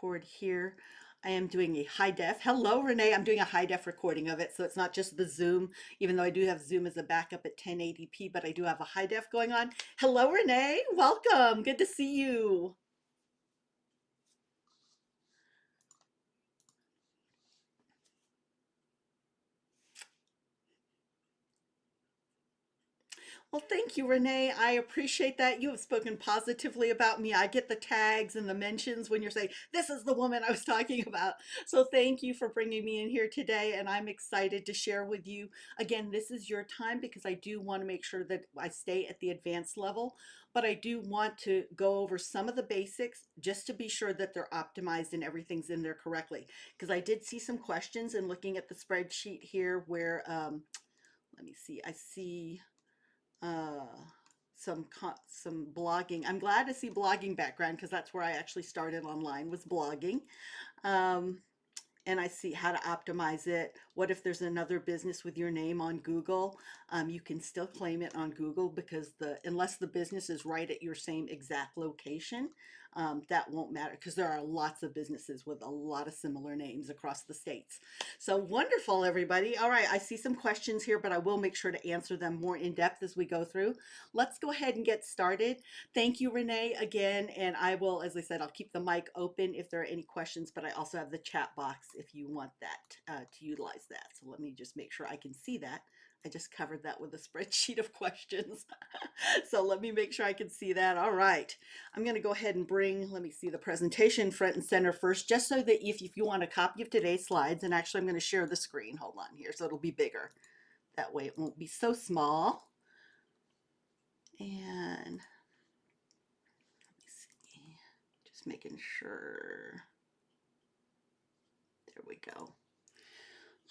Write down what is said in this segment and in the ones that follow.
record here. I am doing a high def. Hello, Renee. I'm doing a high def recording of it. So it's not just the Zoom, even though I do have Zoom as a backup at 1080p, but I do have a high def going on. Hello, Renee. Welcome. Good to see you. Well, thank you, Renee. I appreciate that. You have spoken positively about me. I get the tags and the mentions when you're saying, this is the woman I was talking about. So thank you for bringing me in here today. And I'm excited to share with you. Again, this is your time because I do want to make sure that I stay at the advanced level. But I do want to go over some of the basics just to be sure that they're optimized and everything's in there correctly. Because I did see some questions in looking at the spreadsheet here where, let me see, I see uh, some blogging. I'm glad to see blogging background because that's where I actually started online was blogging. Um, and I see how to optimize it. What if there's another business with your name on Google? You can still claim it on Google because unless the business is right at your same exact location, that won't matter because there are lots of businesses with a lot of similar names across the states. So wonderful, everybody. All right, I see some questions here, but I will make sure to answer them more in depth as we go through. Let's go ahead and get started. Thank you, Renee, again. And I will, as I said, I'll keep the mic open if there are any questions, but I also have the chat box if you want that to utilize that. So let me just make sure I can see that. I just covered that with a spreadsheet of questions. So let me make sure I can see that. All right. I'm going to go ahead and let me see the presentation front and center first, just so that if you want a copy of today's slides, and actually I'm going to share the screen. Hold on here, so it'll be bigger. That way it won't be so small. And just making sure. There we go.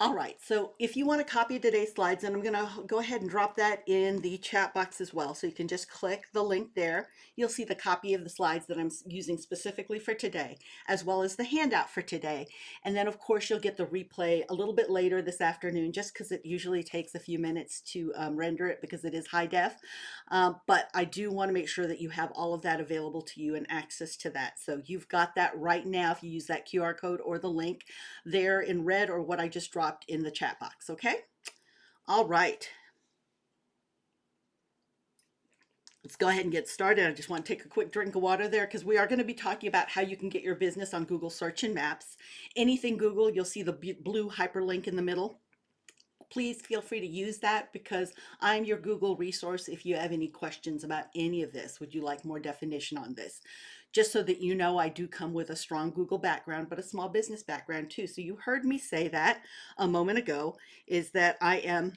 All right, so if you want to copy today's slides, and I'm going to go ahead and drop that in the chat box as well. So you can just click the link there. You'll see the copy of the slides that I'm using specifically for today, as well as the handout for today. And then, of course, you'll get the replay a little bit later this afternoon, just because it usually takes a few minutes to render it because it is high def. But I do want to make sure that you have all of that available to you and access to that. So you've got that right now if you use that QR code or the link there in red or what I just dropped in the chat box, okay? All right. Let's go ahead and get started. I just want to take a quick drink of water there because we are going to be talking about how you can get your business on Google Search and Maps. Anything Google, you'll see the blue hyperlink in the middle. Please feel free to use that because I'm your Google resource if you have any questions about any of this. Would you like more definition on this? Just so that you know, I do come with a strong Google background, but a small business background too. So you heard me say that a moment ago, is that I am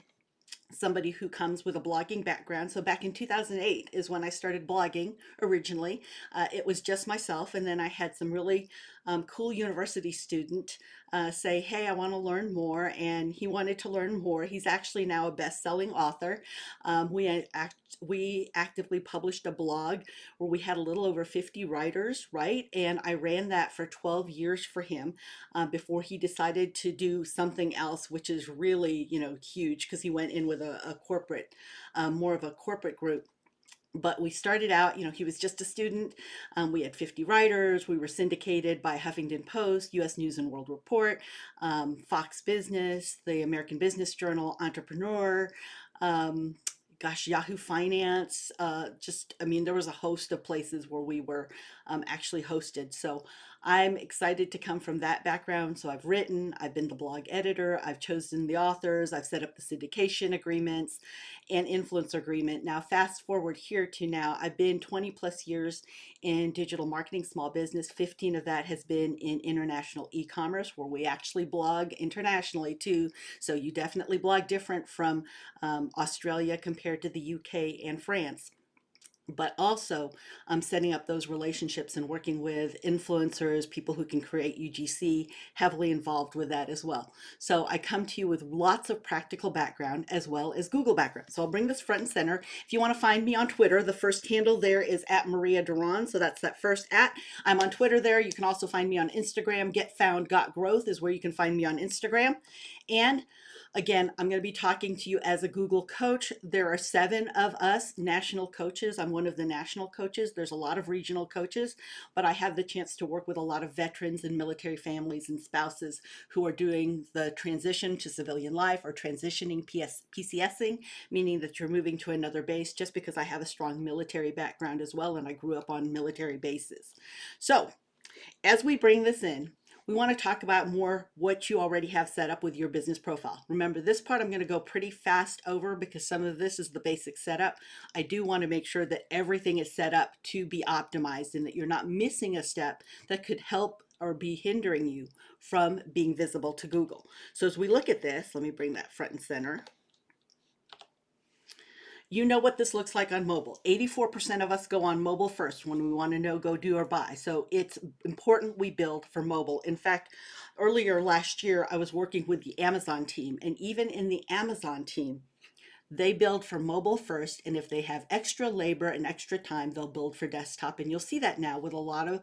somebody who comes with a blogging background. So back in 2008 is when I started blogging originally. It was just myself, and then I had some really cool university student say, hey, I want to learn more, and he wanted to learn more. He's actually now a best-selling author. We actively published a blog where we had a little over 50 writers, right? And I ran that for 12 years for him before he decided to do something else, which is really, huge because he went in with a corporate, more of a corporate group. But we started out, he was just a student. We had 50 writers. We were syndicated by Huffington Post, US News and World Report, Fox Business, the American Business Journal, Entrepreneur, um, Yahoo Finance, there was a host of places where we were actually hosted. So I'm excited to come from that background. So I've written, I've been the blog editor, I've chosen the authors, I've set up the syndication agreements and influencer agreement. Now, fast forward here to now, I've been 20 plus years in digital marketing, small business. 15 of that has been in international e-commerce, where we actually blog internationally too. So you definitely blog different from Australia compared to the UK and France, but also setting up those relationships and working with influencers, people who can create UGC, heavily involved with that as well. So I come to you with lots of practical background as well as Google background. So I'll bring this front and center. If you want to find me on Twitter, the first handle there is at Maria Duran. So that's that first at. I'm on Twitter there. You can also find me on Instagram. Get Found Got Growth is where you can find me on Instagram. And Again, I'm going to be talking to you as a Google coach. There are 7 of us national coaches. I'm one of the national coaches. There's a lot of regional coaches, but I have the chance to work with a lot of veterans and military families and spouses who are doing the transition to civilian life or transitioning PCSing, meaning that you're moving to another base, just because I have a strong military background as well and I grew up on military bases. So, as we bring this in, we want to talk about more what you already have set up with your business profile. Remember, this part I'm going to go pretty fast over because some of this is the basic setup. I do want to make sure that everything is set up to be optimized and that you're not missing a step that could help or be hindering you from being visible to Google. So as we look at this, let me bring that front and center. You know what this looks like on mobile. 84% of us go on mobile first when we want to know, go do or buy. So it's important we build for mobile. In fact, earlier last year, I was working with the Amazon team, and even in the Amazon team, they build for mobile first, and if they have extra labor and extra time, they'll build for desktop. And you'll see that now with a lot of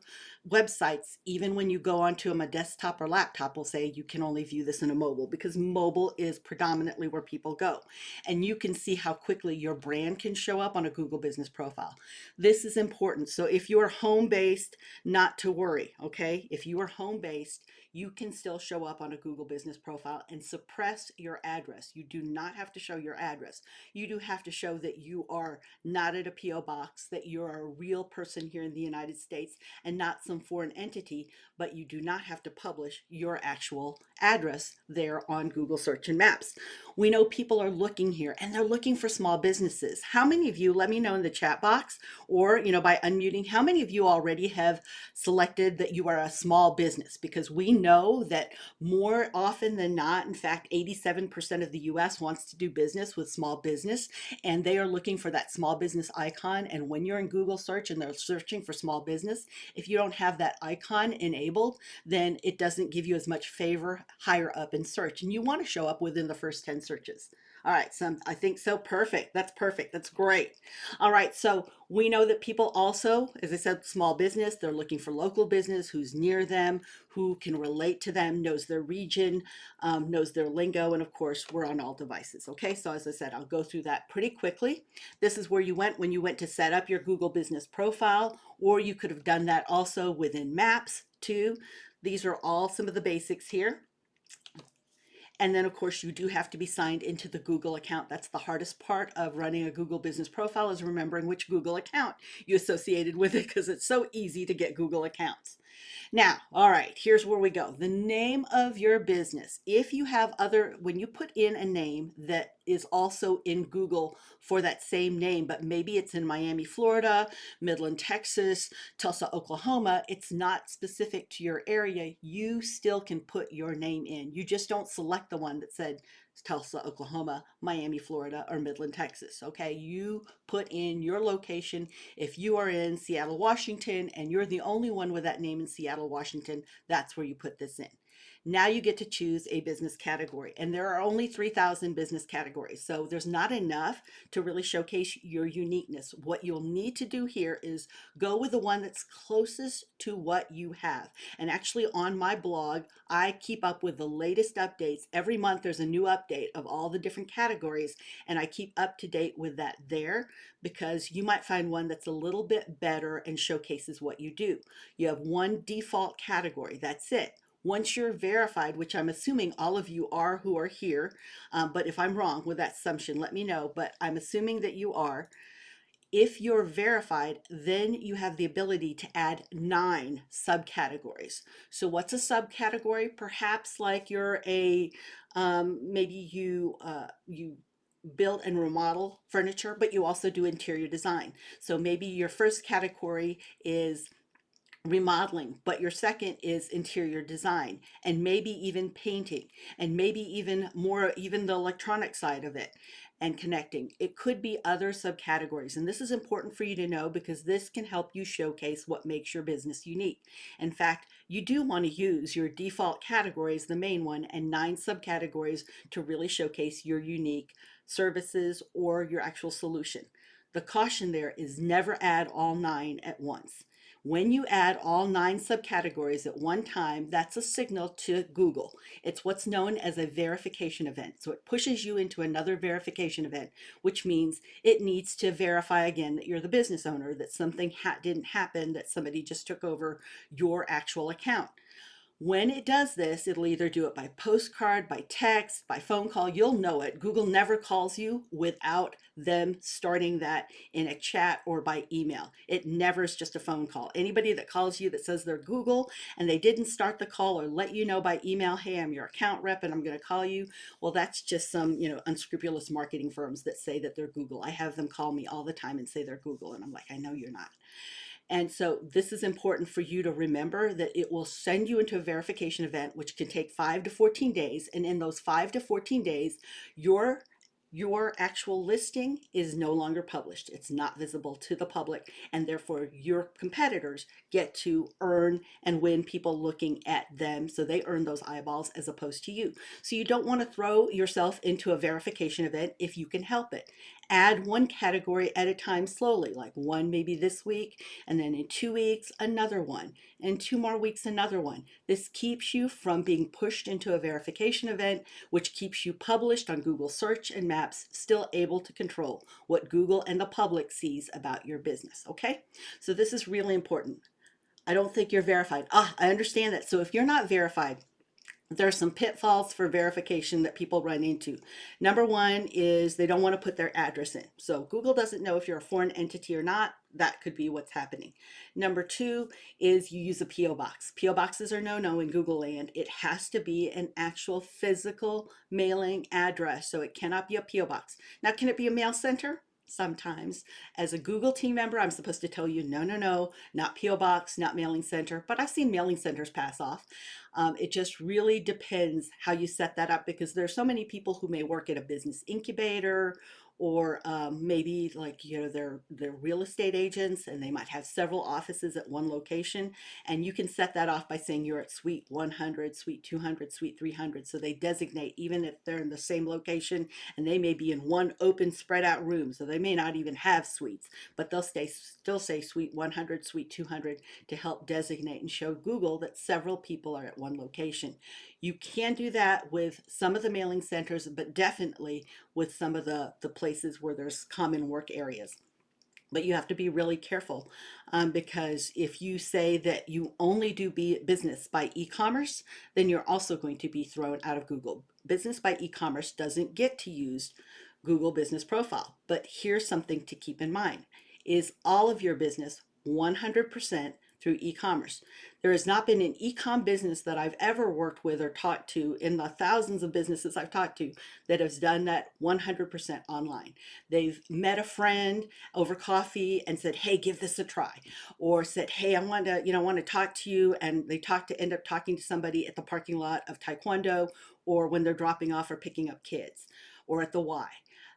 websites. Even when you go onto them, a desktop or laptop will say you can only view this in a mobile, because mobile is predominantly where people go. And you can see how quickly your brand can show up on a Google business profile. This is important. So if you are home based, not to worry, okay? If you are home based, you can still show up on a Google business profile and suppress your address. You do not have to show your address. You do have to show that you are not at a PO box, that you're a real person here in the United States and not some foreign entity, but you do not have to publish your actual address there on Google Search and Maps. We know people are looking here and they're looking for small businesses. How many of you, let me know in the chat box or, by unmuting, how many of you already have selected that you are a small business? Because we know that more often than not, in fact, 87% of the US wants to do business with small business, and they are looking for that small business icon. And when you're in Google search and they're searching for small business, if you don't have that icon enabled, then it doesn't give you as much favor higher up in search. And you want to show up within the first 10 searches. All right, so I think so. Perfect. That's perfect. That's great. All right, so we know that people also, as I said, small business, they're looking for local business, who's near them, who can relate to them, knows their region, knows their lingo, and of course, we're on all devices. Okay, so as I said, I'll go through that pretty quickly. This is where you went when you went to set up your Google business profile, or you could have done that also within Maps too. These are all some of the basics here. And then of course you do have to be signed into the Google account. That's the hardest part of running a Google business profile, is remembering which Google account you associated with it, because it's so easy to get Google accounts. Now, all right, here's where we go. The name of your business. If you have when you put in a name that is also in Google for that same name, but maybe it's in Miami, Florida, Midland, Texas, Tulsa, Oklahoma, it's not specific to your area, you still can put your name in. You just don't select the one that said Tulsa, Oklahoma, Miami, Florida, or Midland, Texas. Okay, you put in your location. If you are in Seattle, Washington, and you're the only one with that name in Seattle, Washington, that's where you put this in. Now you get to choose a business category, and there are only 3,000 business categories. So there's not enough to really showcase your uniqueness. What you'll need to do here is go with the one that's closest to what you have. And actually on my blog, I keep up with the latest updates. Every month there's a new update of all the different categories, and I keep up to date with that there, because you might find one that's a little bit better and showcases what you do. You have one default category, that's it. Once you're verified, which I'm assuming all of you are who are here, but if I'm wrong with that assumption, let me know, but I'm assuming that you are. If you're verified, then you have the ability to add 9 subcategories. So what's a subcategory? Perhaps like you're maybe you build and remodel furniture, but you also do interior design. So maybe your first category is remodeling, but your second is interior design, and maybe even painting, and maybe even more, even the electronic side of it and connecting. It could be other subcategories, and this is important for you to know, because this can help you showcase what makes your business unique. In fact, you do want to use your default categories, the main one, and 9 subcategories to really showcase your unique services or your actual solution. The caution there is never add all 9 at once. When you add all 9 subcategories at one time, that's a signal to Google. It's what's known as a verification event. So it pushes you into another verification event, which means it needs to verify again that you're the business owner, that something didn't happen, that somebody just took over your actual account. When it does this, it'll either do it by postcard, by text, by phone call. You'll know it. Google never calls you without them starting that in a chat or by email. It never is just a phone call. Anybody that calls you that says they're Google and they didn't start the call or let you know by email, hey, I'm your account rep and I'm going to call you. Well, that's just some, unscrupulous marketing firms that say that they're Google. I have them call me all the time and say they're Google. And I'm like, I know you're not. And so this is important for you to remember that it will send you into a verification event, which can take 5 to 14 days. And in those 5 to 14 days, your your actual listing is no longer published. It's not visible to the public, and therefore your competitors get to earn and win people looking at them. So they earn those eyeballs as opposed to you. So you don't want to throw yourself into a verification event if you can help it. Add one category at a time slowly, like one maybe this week, and then in 2 weeks, another one, and 2 more weeks, another one. This keeps you from being pushed into a verification event, which keeps you published on Google search and maps, still able to control what Google and the public sees about your business. Okay, so this is really important. I don't think you're verified. I understand that. So if you're not verified, there are some pitfalls for verification that people run into. Number one is they don't want to put their address in. So Google doesn't know if you're a foreign entity or not. That could be what's happening. Number two is you use a P.O. box. P.O. boxes are no-no in Google land. It has to be an actual physical mailing address. So it cannot be a P.O. box. Now, can it be a mail center? Sometimes. As a Google team member, I'm supposed to tell you, no, no, no, not P.O. box, not mailing center, but I've seen mailing centers pass off. It just really depends how you set that up because there's so many people who may work at a business incubator or maybe like they're real estate agents and they might have several offices at one location, and you can set that off by saying you're at suite 100, suite 200, suite 300. So they designate even if they're in the same location, and they may be in one open spread out room, so they may not even have suites, but they'll still say suite 100, suite 200 to help designate and show Google that several people are at one location. You can do that with some of the mailing centers, but definitely with some of the places where there's common work areas. But you have to be really careful because if you say that you only do business by e-commerce, then you're also going to be thrown out of Google. Business by e-commerce doesn't get to use Google Business Profile. But here's something to keep in mind. Is all of your business 100% through e-commerce? There has not been an e-com business that I've ever worked with or talked to in the thousands of businesses I've talked to that has done that 100% online. They've met a friend over coffee and said, "Hey, give this a try," or said, "Hey, I want to talk to you," and they end up talking to somebody at the parking lot of Taekwondo, or when they're dropping off or picking up kids, or at the Y.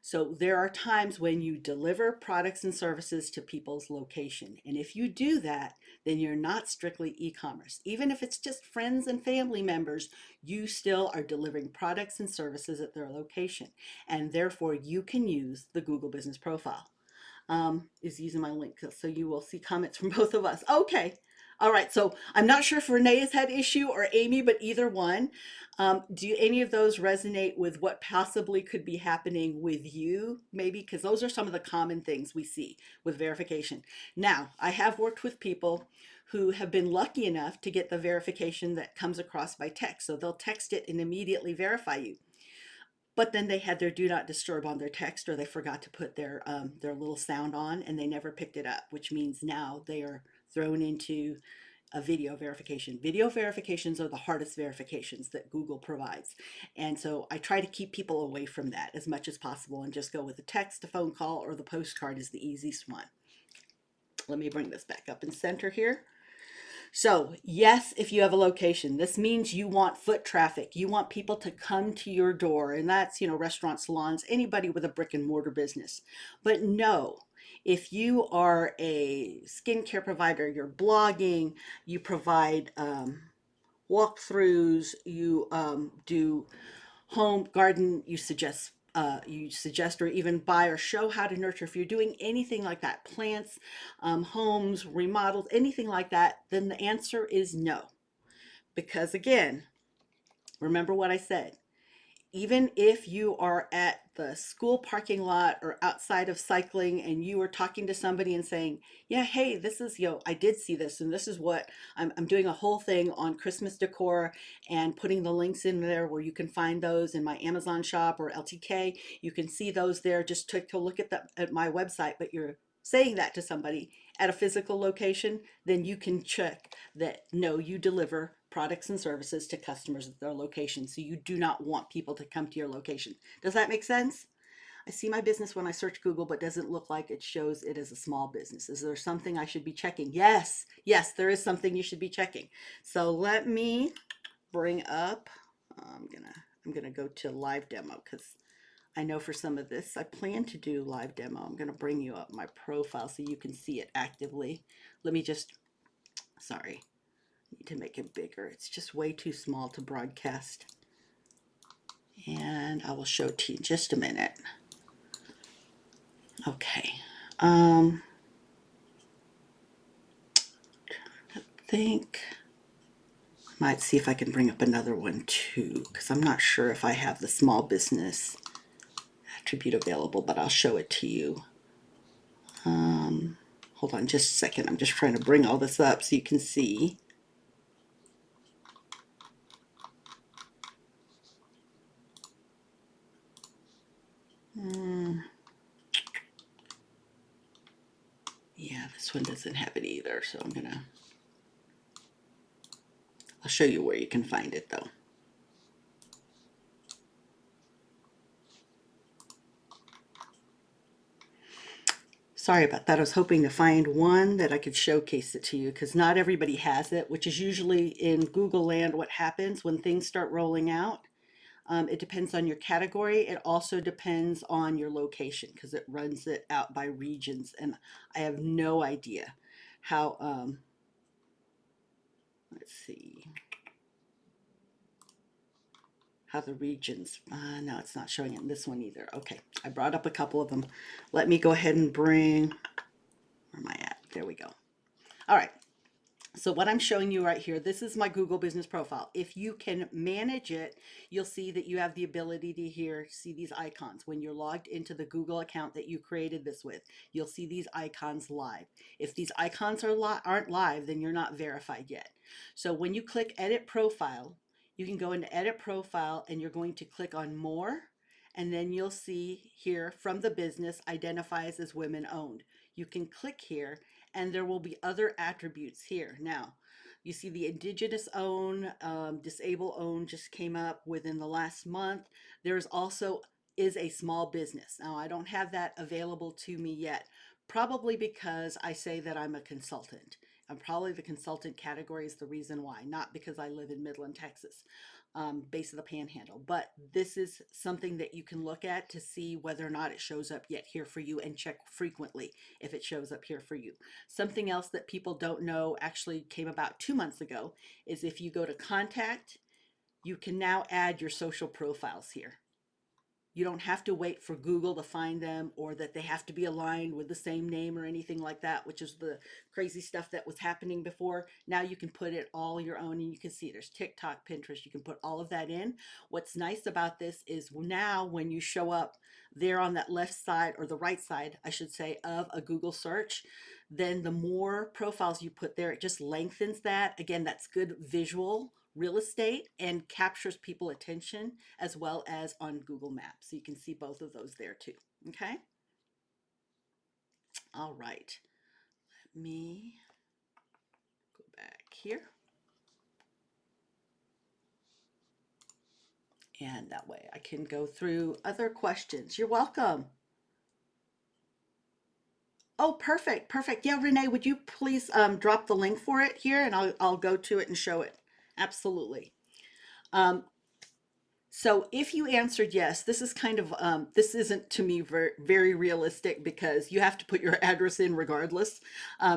So there are times when you deliver products and services to people's location. And if you do that, then you're not strictly e-commerce. Even if it's just friends and family members, you still are delivering products and services at their location. And therefore you can use the Google Business Profile. Is using my link so you will see comments from both of us. Okay. All right. So I'm not sure if Renee has had issue or Amy, but either one. Do any of those resonate with what possibly could be happening with you? Maybe because those are some of the common things we see with verification. Now, I have worked with people who have been lucky enough to get the verification that comes across by text. So they'll text it and immediately verify you, but then they had their do not disturb on their text, or they forgot to put their little sound on and they never picked it up, which means now they are thrown into a video verification. Video verifications are the hardest verifications that Google provides. And so I try to keep people away from that as much as possible and just go with the text, a phone call, or the postcard is the easiest one. Let me bring this back up in center here. So yes, if you have a location, this means you want foot traffic. You want people to come to your door, and that's, restaurants, salons, anybody with a brick and mortar business. But no, if you are a skincare provider, you're blogging, you provide walkthroughs, you do home garden, you suggest you suggest or even buy or show how to nurture, if you're doing anything like that, plants, homes, remodels, anything like that, then the answer is no. Because again, remember what I said, even if you are at the school parking lot or outside of cycling and you are talking to somebody and saying, yeah, hey, this is, I did see this and this is what I'm doing a whole thing on Christmas decor and putting the links in there where you can find those in my Amazon shop or LTK. You can see those there. Just take a look at that at my website, but you're saying that to somebody at a physical location, then you can check that no, you deliver products and services to customers at their location. So you do not want people to come to your location. Does that make sense? I see my business when I search Google, but doesn't look like it shows it as a small business. Is there something I should be checking? Yes, yes, there is something you should be checking. So let me bring up, I'm gonna go to live demo because I know for some of this I plan to do live demo. I'm gonna bring you up my profile so you can see it actively. Let me just, sorry, need to make it bigger. It's just way too small to broadcast. And I will show it to you in just a minute. Okay. I think I might see if I can bring up another one too, because I'm not sure if I have the small business attribute available, but I'll show it to you. Hold on just a second. I'm just trying to bring all this up so you can see. Yeah, this one doesn't have it either, so I'll show you where you can find it though. Sorry about that. I was hoping to find one that I could showcase it to you because not everybody has it, which is usually in Google land what happens when things start rolling out. It depends on your category. It also depends on your location because it runs it out by regions. And I have no idea how, let's see, how the regions, no, it's not showing it in this one either. Okay, I brought up a couple of them. Let me go ahead and bring, where am I at? There we go. All right. So what I'm showing you right here, this is my Google business profile. If you can manage it, you'll see that you have the ability to here see these icons. When you're logged into the Google account that you created this with, you'll see these icons live. If these icons aren't live, then you're not verified yet. So when you click edit profile, you can go into edit profile and you're going to click on more. And then you'll see here from the business identifies as women owned. You can click here and there will be other attributes here. Now, you see the indigenous own, disabled own just came up within the last month. There's also is a small business. Now, I don't have that available to me yet, probably because I say that I'm a consultant. And probably the consultant category is the reason why, not because I live in Midland, Texas, base of the Panhandle. But this is something that you can look at to see whether or not it shows up yet here for you and check frequently if it shows up here for you. Something else that people don't know actually came about 2 months ago is if you go to contact, you can now add your social profiles here. You don't have to wait for Google to find them or that they have to be aligned with the same name or anything like that, which is the crazy stuff that was happening before. Now you can put it all your own and you can see there's TikTok, Pinterest, you can put all of that in. What's nice about this is now when you show up there on that left side or the right side, I should say, of a Google search, then the more profiles you put there, it just lengthens that. Again, that's good visual real estate and captures people attention as well as on Google Maps. So you can see both of those there too. Okay. All right. Let me go back here. And that way I can go through other questions. You're welcome. Oh, perfect. Perfect. Yeah, Renee, would you please drop the link for it here and I'll go to it and show it. Absolutely. Um, So if you answered yes, this is kind of this isn't to me very realistic because you have to put your address in regardless,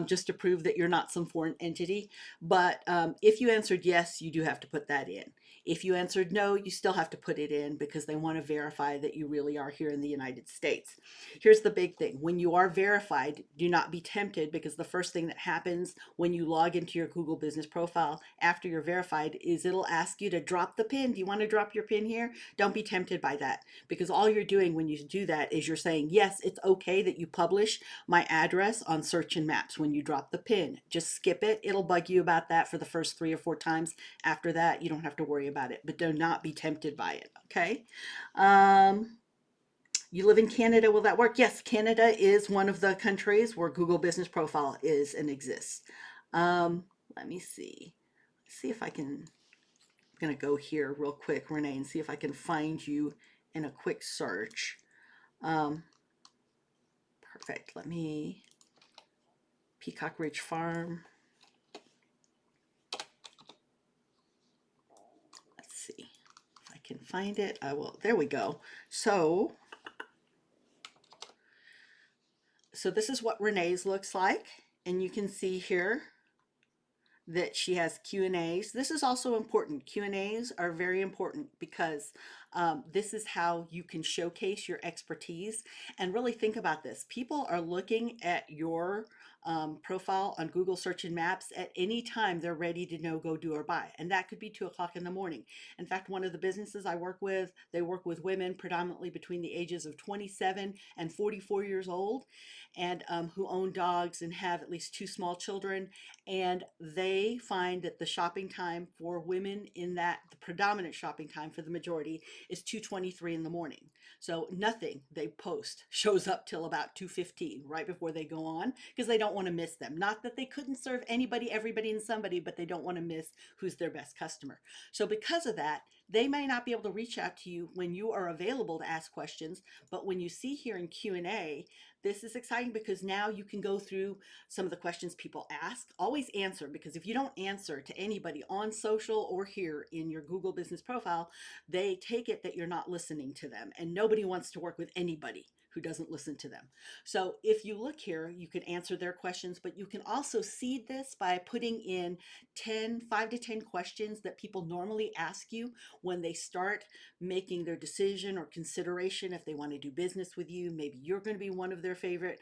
just to prove that you're not some foreign entity. But if you answered yes, you do have to put that in. If you answered no, you still have to put it in because they want to verify that you really are here in the United States. Here's the big thing: when you are verified, do not be tempted, because the first thing that happens when you log into your Google business profile after you're verified is it'll ask you to drop the pin. Do you want to drop your pin here? Don't be tempted by that, because all you're doing when you do that is you're saying, yes, it's okay that you publish my address on search and maps when you drop the pin. Just skip it. It'll bug you about that for the first 3 or 4 times. After that, you don't have to worry about it, but do not be tempted by it. Okay. Um, you live in Canada, will that work? Yes, Canada is one of the countries where Google Business Profile is and exists. Let me see. See if I can. I'm going to go here real quick, Renee, and see if I can find you in a quick search. Um, Perfect. Let me. Peacock Ridge Farm. Let's see if I can find it. I will. There we go. So this is what Renee's looks like, and you can see here that she has Q&As. This is also important. Q&As are very important because this is how you can showcase your expertise. And really think about this. People are looking at your profile on Google Search and Maps at any time they're ready to know, go, do, or buy. And that could be 2 o'clock in the morning. In fact, one of the businesses I work with, they work with women predominantly between the ages of 27 and 44 years old, and who own dogs and have at least 2 small children. And they find that the shopping time for women, in that the predominant shopping time for the majority, is 2:23 in the morning. So nothing they post shows up till about 2:15, right before they go on, because they don't want to miss them. Not that they couldn't serve anybody, everybody, and somebody, but they don't want to miss who's their best customer. So because of that, they may not be able to reach out to you when you are available to ask questions. But when you see here in Q&A, this is exciting because now you can go through some of the questions people ask. Always answer, because if you don't answer to anybody on social or here in your Google business profile, they take it that you're not listening to them, and nobody wants to work with anybody who doesn't listen to them. So if you look here, you can answer their questions, but you can also seed this by putting in 5 to 10 questions that people normally ask you when they start making their decision or consideration if they want to do business with you. Maybe you're going to be one of their favorite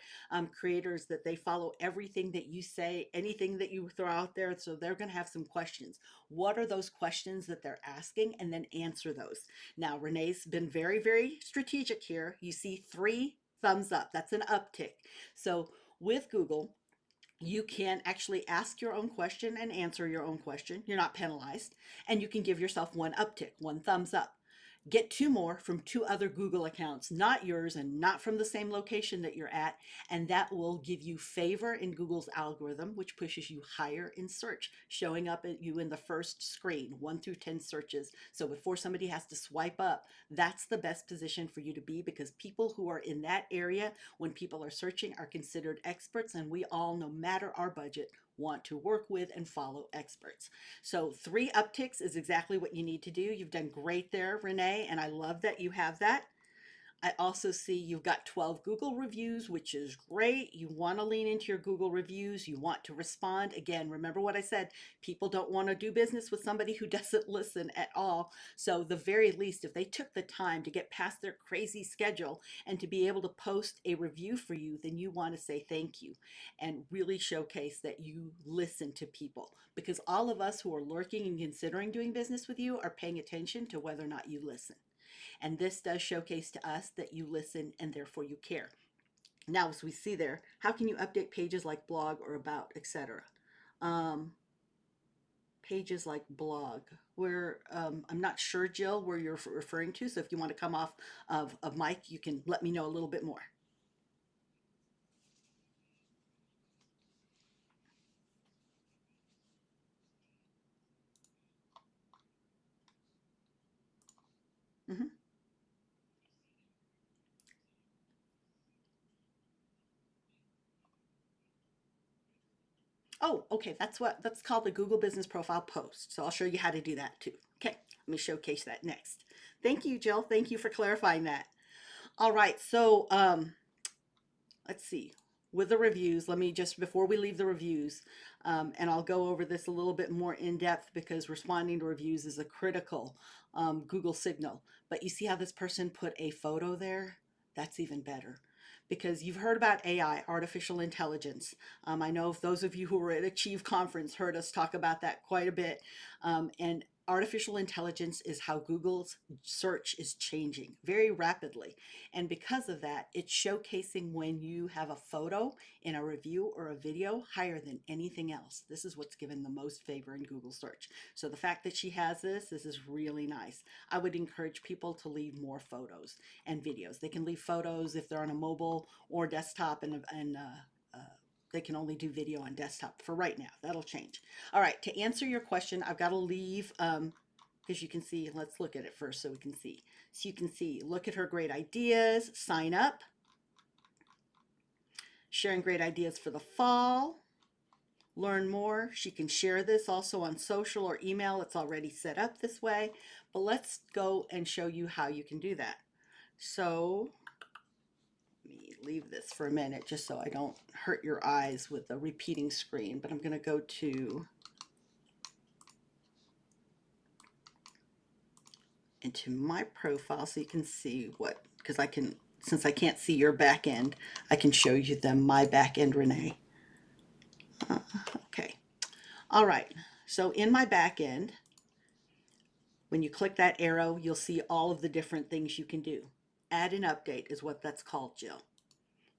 creators that they follow everything that you say, anything that you throw out there. So they're going to have some questions. What are those questions that they're asking? And then answer those. Now, Renee's been very strategic here. You see 3 thumbs up. That's an uptick. So with Google, you can actually ask your own question and answer your own question. You're not penalized. And you can give yourself 1 uptick, 1 thumbs up. Get 2 more from 2 other Google accounts, not yours and not from the same location that you're at. And that will give you favor in Google's algorithm, which pushes you higher in search, showing up at you in the first screen, 1 through 10 searches. So before somebody has to swipe up, that's the best position for you to be, because people who are in that area, when people are searching, are considered experts. And we all, no matter our budget, want to work with and follow experts. So 3 upticks is exactly what you need to do. You've done great there, Renee, and I love that you have that. I also see you've got 12 Google reviews, which is great. You want to lean into your Google reviews. You want to respond. Again, remember what I said, people don't want to do business with somebody who doesn't listen at all. So the very least, if they took the time to get past their crazy schedule and to be able to post a review for you, then you want to say thank you and really showcase that you listen to people, because all of us who are lurking and considering doing business with you are paying attention to whether or not you listen. And this does showcase to us that you listen and therefore you care. Now, as we see there, how can you update pages like blog or about, etc.? Um, Pages like blog, where I'm not sure, Jill, where you're referring to. So if you want to come off of mic, you can let me know a little bit more. Mm-hmm. Oh, okay. That's called the Google Business Profile post. So I'll show you how to do that too. Okay, let me showcase that next. Thank you, Jill. Thank you for clarifying that. All right, so let's see. With the reviews, let me just, before we leave the reviews, and I'll go over this a little bit more in depth because responding to reviews is a critical Google signal. But you see how this person put a photo there? That's even better because you've heard about AI, artificial intelligence. I know if those of you who were at Achieve conference heard us talk about that quite a bit. And artificial intelligence is how Google's search is changing very rapidly. And because of that, it's showcasing when you have a photo in a review or a video higher than anything else. This is what's given the most favor in Google search. So the fact that she has this is really nice. I would encourage people to leave more photos and videos. They can leave photos if they're on a mobile or desktop, uh, they can only do video on desktop for right now. That'll change. All right, to answer your question, I've got to leave, because you can see, let's look at it first so we can see. So you can see, look at her great ideas, sign up, sharing great ideas for the fall, learn more. She can share this also on social or email. It's already set up this way, but let's go and show you how you can do that. So let me leave this for a minute just so I don't hurt your eyes with a repeating screen, but I'm going to go to into my profile so you can see what, because I can, since I can't see your back end, I can show you my back end, Renee. Okay. All right. So in my back end, when you click that arrow, you'll see all of the different things you can do. Add an update is what that's called, Jill.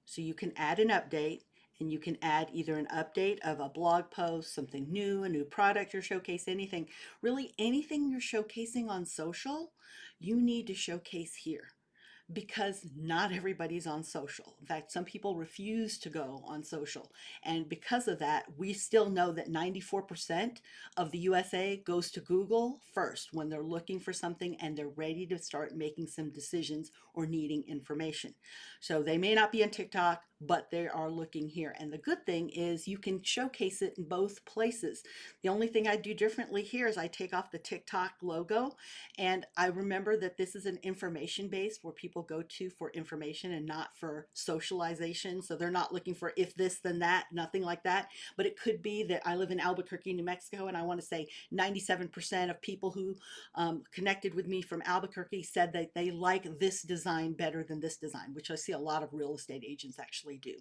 So you can add an update, and you can add either an update of a blog post, something new, a new product you're showcasing, anything. Really anything you're showcasing on social, you need to showcase here, because not everybody's on social. In fact, some people refuse to go on social. And because of that, we still know that 94% of the USA goes to Google first when they're looking for something and they're ready to start making some decisions or needing information. So they may not be on TikTok, but they are looking here. And the good thing is you can showcase it in both places. The only thing I do differently here is I take off the TikTok logo, and I remember that this is an information base where people go to for information and not for socialization. So they're not looking for if this, then that, nothing like that. But it could be that I live in Albuquerque, New Mexico, and I want to say 97% of people who connected with me from Albuquerque said that they like this design better than this design, which I see a lot of real estate agents actually do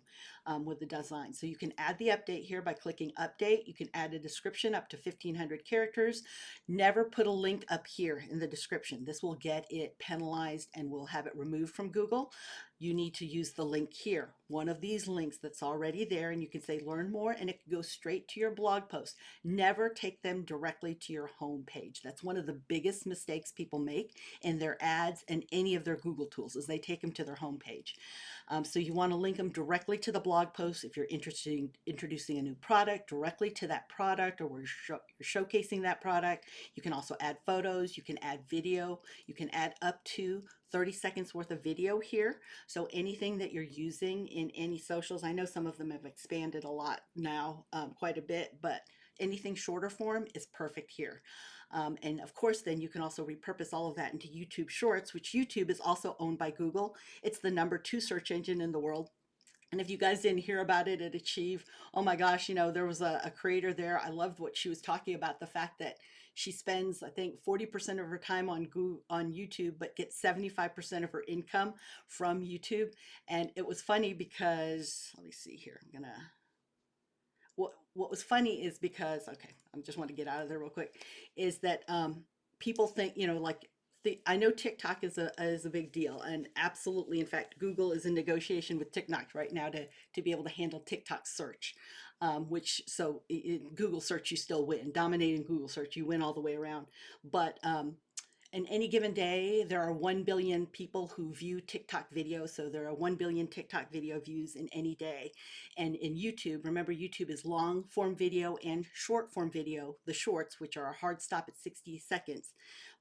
with the design. So you can add the update here by clicking update. You can add a description up to 1,500 characters. Never put a link up here in the description. This will get it penalized and will have it removed from Google. You need to use the link here, one of these links that's already there, and you can say learn more, and it can go straight to your blog post. Never take them directly to your home page. That's one of the biggest mistakes people make in their ads and any of their Google tools, is they take them to their home page. So you want to link them directly to the blog post if you're interested in introducing a new product, directly to that product, or where you're showcasing that product. You can also add photos, you can add video, you can add up to 30 seconds worth of video here. So anything that you're using in any socials, I know some of them have expanded a lot now, quite a bit, but anything shorter form is perfect here. And of course, then you can also repurpose all of that into YouTube Shorts, which YouTube is also owned by Google. It's the #2 search engine in the world. And if you guys didn't hear about it at Achieve, oh my gosh, there was a creator there. I loved what she was talking about, the fact that she spends, I think, 40% of her time on YouTube, but gets 75% of her income from YouTube. And it was funny because, let me see here, what was funny is because, okay, I just want to get out of there real quick, is that people think, like, I know TikTok is a big deal, and absolutely, in fact, Google is in negotiation with TikTok right now to be able to handle TikTok search, which, so in Google search you still win, dominating Google search, you win all the way around. But in any given day, there are 1 billion people who view TikTok videos. So there are 1 billion TikTok video views in any day. And in YouTube, remember, YouTube is long form video and short form video, the shorts, which are a hard stop at 60 seconds.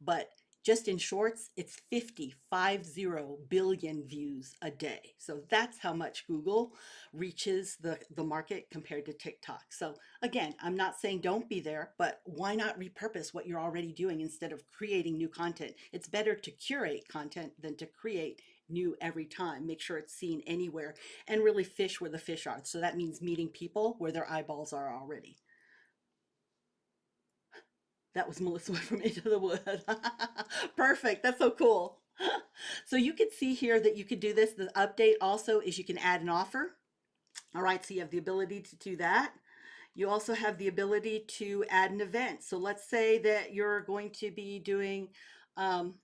But Just in shorts, it's 50 billion views a day. So that's how much Google reaches the market compared to TikTok. So again, I'm not saying don't be there, but why not repurpose what you're already doing instead of creating new content? It's better to curate content than to create new every time. Make sure it's seen anywhere and really fish where the fish are. So that means meeting people where their eyeballs are already. That was Melissa from Into the Wood. Perfect. That's so cool. So you can see here that you could do this. The update also is you can add an offer. All right, so you have the ability to do that. You also have the ability to add an event. So let's say that you're going to be doing um,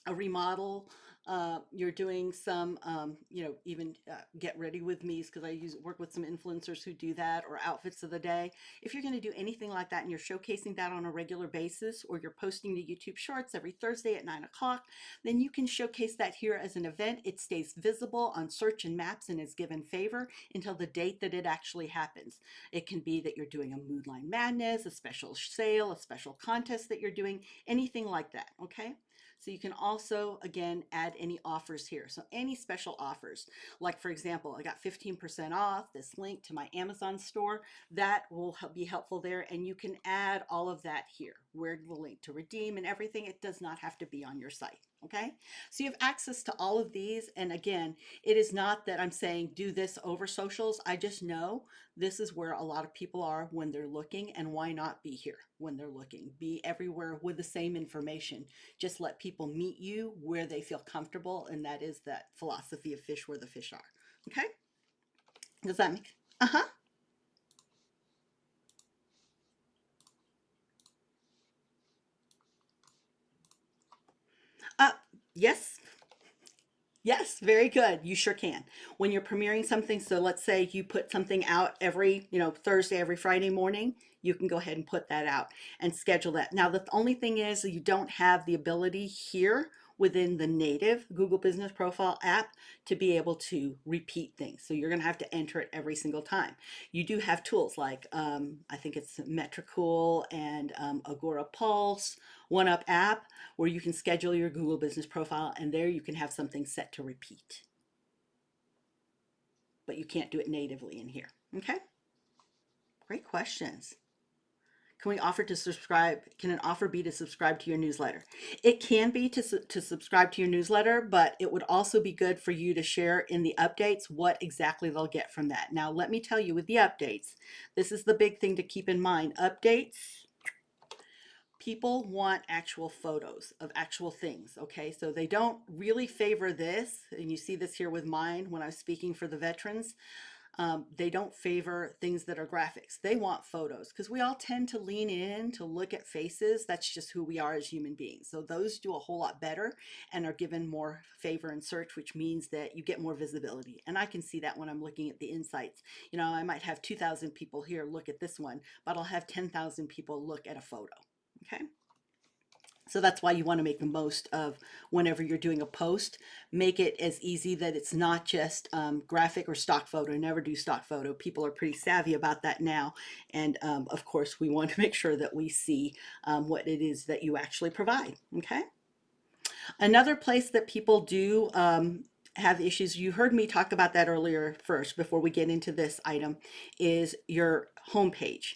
a remodel. You're doing some, even get ready with me's because I work with some influencers who do that, or outfits of the day. If you're going to do anything like that and you're showcasing that on a regular basis, or you're posting to YouTube Shorts every Thursday at 9 o'clock, then you can showcase that here as an event. It stays visible on search and maps and is given favor until the date that it actually happens. It can be that you're doing a Moodline Madness, a special sale, a special contest that you're doing, anything like that. Okay. So you can also, again, add any offers here. So any special offers, like for example, I got 15% off this link to my Amazon store. That will be helpful there. And you can add all of that here, where the link to redeem and everything. It does not have to be on your site. Okay. So you have access to all of these. And again, it is not that I'm saying do this over socials. I just know this is where a lot of people are when they're looking, and why not be here when they're looking? Be everywhere with the same information. Just let people meet you where they feel comfortable, and that is that philosophy of fish where the fish are. Okay? Does that make? Uh-huh. Uh, yes. Yes, very good. You sure can. When you're premiering something, so let's say you put something out every, Thursday, every Friday morning, you can go ahead and put that out and schedule that. Now, the only thing is you don't have the ability here within the native Google Business Profile app to be able to repeat things. So you're going to have to enter it every single time. You do have tools like, I think it's Metricool and Agora Pulse, OneUp app, where you can schedule your Google Business Profile, and there you can have something set to repeat. But you can't do it natively in here. Okay? Great questions. Can we offer to subscribe? Can an offer be to subscribe to your newsletter? It can be to subscribe to your newsletter, but it would also be good for you to share in the updates what exactly they'll get from that. Now, let me tell you with the updates, this is the big thing to keep in mind. Updates, people want actual photos of actual things. Okay, so they don't really favor this, and you see this here with mine when I was speaking for the veterans. They don't favor things that are graphics. They want photos because we all tend to lean in to look at faces. That's just who we are as human beings. So those do a whole lot better and are given more favor in search, which means that you get more visibility. And I can see that when I'm looking at the insights. I might have 2,000 people here look at this one, but I'll have 10,000 people look at a photo. Okay. So that's why you want to make the most of whenever you're doing a post. Make it as easy that it's not just graphic or stock photo. Never do stock photo. People are pretty savvy about that now. And of course, we want to make sure that we see what it is that you actually provide. Okay. Another place that people do have issues, you heard me talk about that earlier first before we get into this item, is your homepage.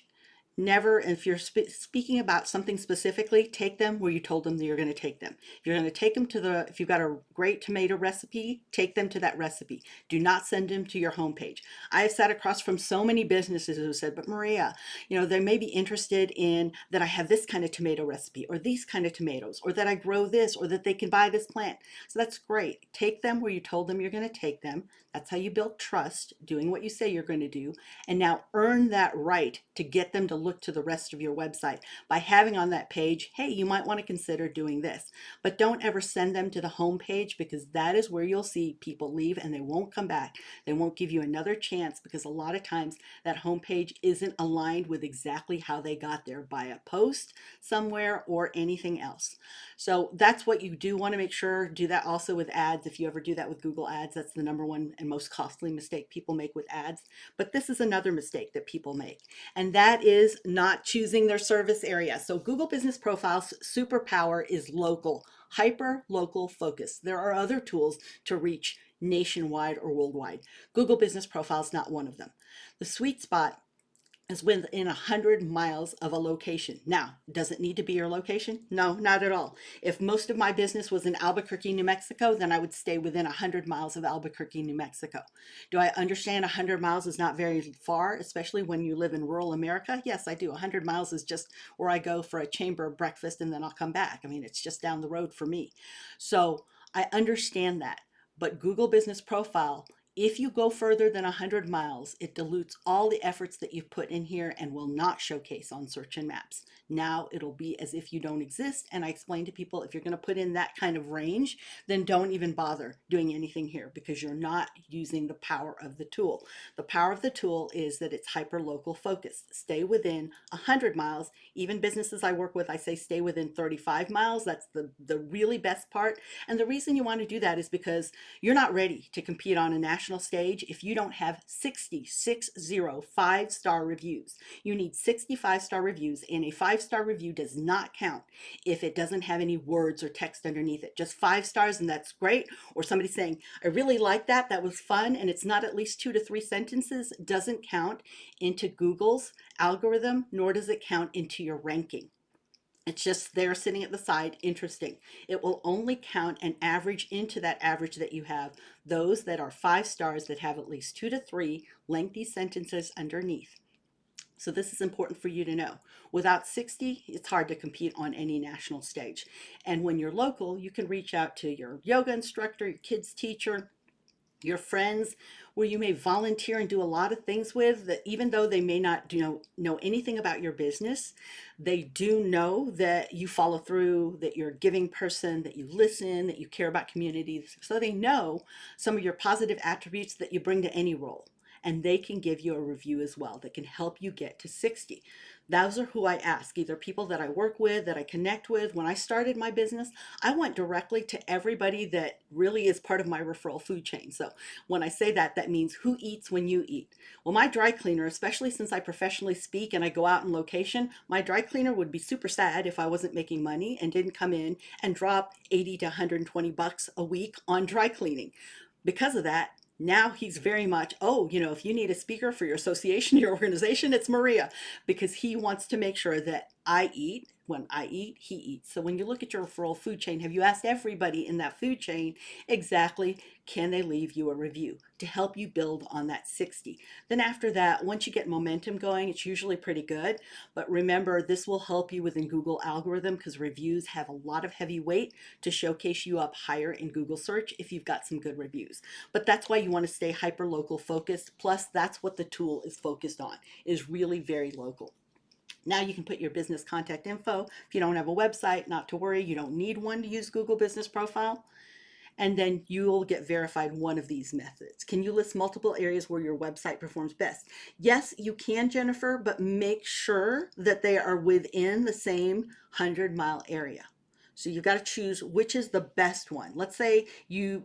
Never, if you're speaking about something specifically, take them where you told them that you're going to take them. If you're going to take them if you've got a great tomato recipe, take them to that recipe. Do not send them to your homepage. I have sat across from so many businesses who said, but Maria, they may be interested in that I have this kind of tomato recipe or these kind of tomatoes, or that I grow this, or that they can buy this plant. So that's great. Take them where you told them you're going to take them. That's how you build trust, doing what you say you're going to do. And now earn that right to get them to look to the rest of your website by having on that page, hey, you might want to consider doing this. But don't ever send them to the home page, because that is where you'll see people leave and they won't come back. They won't give you another chance, because a lot of times that home page isn't aligned with exactly how they got there, by a post somewhere or anything else. So that's what you do want to make sure. Do that also with ads. If you ever do that with Google Ads, that's the number one and most costly mistake people make with ads. But this is another mistake that people make, and that is is not choosing their service area. So Google Business Profile's superpower is local, hyper local focus. There are other tools to reach nationwide or worldwide. Google Business Profile is not one of them. The sweet spot is within 100 miles of a location. Now, does it need to be your location? No, not at all. If most of my business was in Albuquerque, New Mexico, then I would stay within 100 miles of Albuquerque, New Mexico. Do I understand 100 miles is not very far, especially when you live in rural America? Yes, I do. 100 miles is just where I go for a chamber breakfast and then I'll come back. I mean, it's just down the road for me. So I understand that. But Google Business Profile, if you go further than 100 miles, it dilutes all the efforts that you've put in here and will not showcase on search and maps. Now it'll be as if you don't exist. And I explain to people, if you're going to put in that kind of range, then don't even bother doing anything here because you're not using the power of the tool. The power of the tool is that it's hyper local focused. Stay within 100 miles. Even businesses I work with, I say stay within 35 miles. That's the really best part. And the reason you want to do that is because you're not ready to compete on a national stage if you don't have 60 5-star reviews. You need 60 5-star reviews, and a 5-star review does not count if it doesn't have any words or text underneath it. Just 5 stars and that's great. Or somebody saying, I really like that, that was fun, and it's not at least 2 to 3 sentences, doesn't count into Google's algorithm, nor does it count into your ranking. It's just there sitting at the side, interesting. It will only count and average into that average that you have, those that are 5 stars that have at least 2 to 3 lengthy sentences underneath. So this is important for you to know. Without 60, it's hard to compete on any national stage. And when you're local, you can reach out to your yoga instructor, your kids teacher, your friends, where you may volunteer and do a lot of things with, that even though they may not know anything about your business, they do know that you follow through, that you're a giving person, that you listen, that you care about communities. So they know some of your positive attributes that you bring to any role. And they can give you a review as well that can help you get to 60. Those are who I ask, either people that I work with, that I connect with. When I started my business, I went directly to everybody that really is part of my referral food chain. So when I say that, that means who eats when you eat. Well, my dry cleaner, especially since I professionally speak and I go out in location, my dry cleaner would be super sad if I wasn't making money and didn't come in and drop 80 to 120 bucks a week on dry cleaning. Because of that, now he's very much, oh, if you need a speaker for your association, your organization, it's Maria, because he wants to make sure that I eat. When I eat, he eats. So when you look at your referral food chain, have you asked everybody in that food chain exactly, can they leave you a review to help you build on that 60? Then after that, once you get momentum going, it's usually pretty good. But remember, this will help you within Google algorithm because reviews have a lot of heavy weight to showcase you up higher in Google search if you've got some good reviews. But that's why you want to stay hyper local focused. Plus, that's what the tool is focused on, is really very local. Now you can put your business contact info. If you don't have a website, not to worry, you don't need one to use Google Business Profile. And then you will get verified one of these methods. Can you list multiple areas where your website performs best? Yes, you can, Jennifer, but make sure that they are within the same 100-mile area. So you've got to choose which is the best one. Let's say you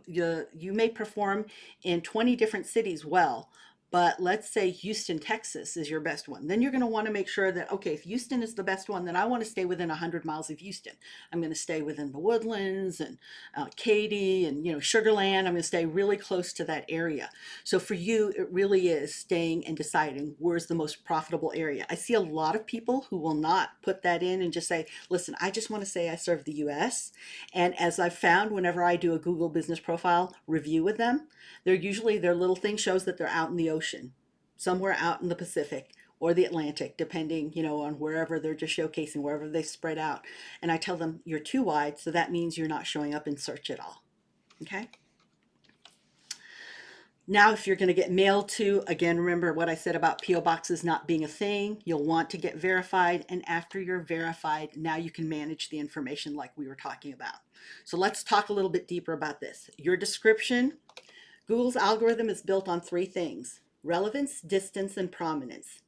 may perform in 20 different cities well, but let's say Houston, Texas is your best one. Then you're going to want to make sure that, okay, if Houston is the best one, then I want to stay within 100 miles of Houston. I'm going to stay within the Woodlands and Katy and Sugarland. I'm going to stay really close to that area. So for you, it really is staying and deciding where's the most profitable area. I see a lot of people who will not put that in and just say, listen, I just want to say I serve the US. And as I've found, whenever I do a Google Business Profile review with them, their little thing shows that they're out in the ocean, somewhere out in the Pacific or the Atlantic, depending, on wherever they're just showcasing, wherever they spread out. And I tell them you're too wide, so that means you're not showing up in search at all. Okay? Now, if you're going to get mailed to, again, remember what I said about P.O. boxes not being a thing. You'll want to get verified. And after you're verified, now you can manage the information like we were talking about. So let's talk a little bit deeper about this. Your description. Google's algorithm is built on 3 things: relevance, distance, and prominence.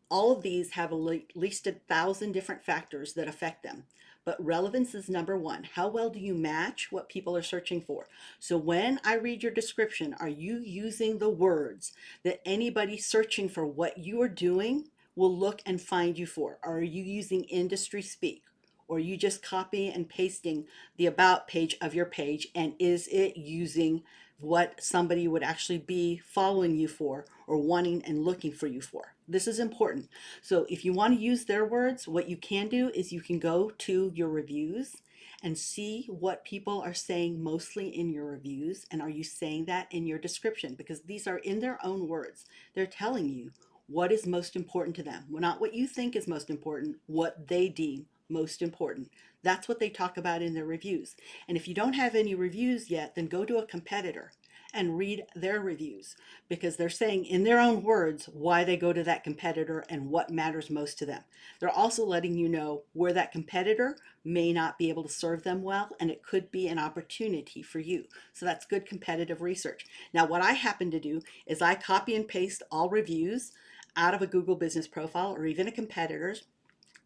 All of these have at least 1,000 different factors that affect them. But relevance is number 1. How well do you match what people are searching for? So when I read your description, are you using the words that anybody searching for what you are doing will look and find you for? Are you using industry speak? Or are you just copying and pasting the about page of your page? And is it using what somebody would actually be following you for or wanting and looking for you for? This is important. So if you want to use their words, what you can do is you can go to your reviews and see what people are saying mostly in your reviews. And are you saying that in your description? Because these are in their own words. They're telling you what is most important to them. Well, not what you think is most important, what they deem most important. That's what they talk about in their reviews. And if you don't have any reviews yet, then go to a competitor and read their reviews, because they're saying in their own words why they go to that competitor and what matters most to them. They're also letting you know where that competitor may not be able to serve them well, and it could be an opportunity for you. So that's good competitive research. Now, what I happen to do is I copy and paste all reviews out of a Google business profile or even a competitor's.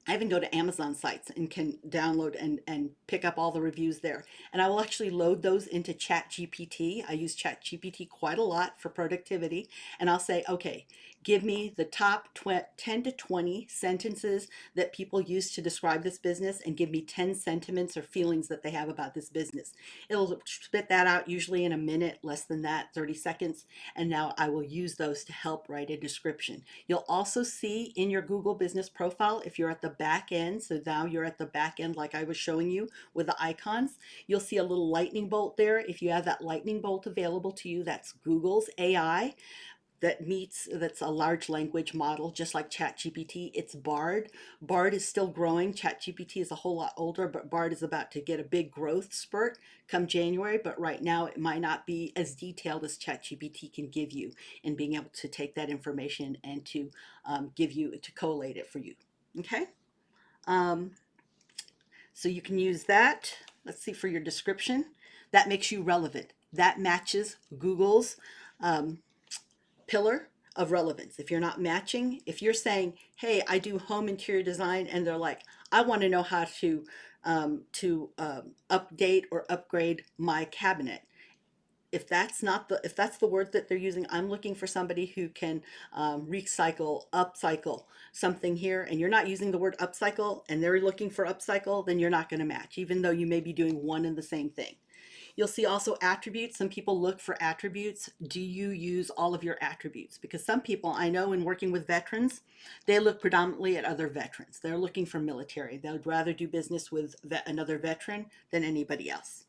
I even go to Amazon sites and can download and pick up all the reviews there. And I will actually load those into ChatGPT. I use ChatGPT quite a lot for productivity. And I'll say, okay, give me the top 10 to 20 sentences that people use to describe this business, and give me 10 sentiments or feelings that they have about this business. It'll spit that out usually in a minute, less than that, 30 seconds. And now I will use those to help write a description. You'll also see in your Google business profile, if you're at the back end, so now you're at the back end like I was showing you with the icons, you'll see a little lightning bolt there. If you have that lightning bolt available to you, that's Google's AI that's a large language model, just like ChatGPT. It's Bard. Bard is still growing. ChatGPT is a whole lot older, but Bard is about to get a big growth spurt come January. But right now, it might not be as detailed as ChatGPT can give you in being able to take that information and to to collate it for you. Okay. Um, so you can use that. Let's see, for your description. That makes you relevant. That matches Google's um, pillar of relevance. If you're not matching, if you're saying, "Hey, I do home interior design," and they're like, "I want to know how to update or upgrade my cabinet." If that's the word that they're using, I'm looking for somebody who can recycle, upcycle something here, and you're not using the word upcycle, and they're looking for upcycle, then you're not going to match, even though you may be doing one and the same thing. You'll see also attributes. Some people look for attributes. Do you use all of your attributes? Because some people I know, in working with veterans, they look predominantly at other veterans. They're looking for military. They would rather do business with another veteran than anybody else.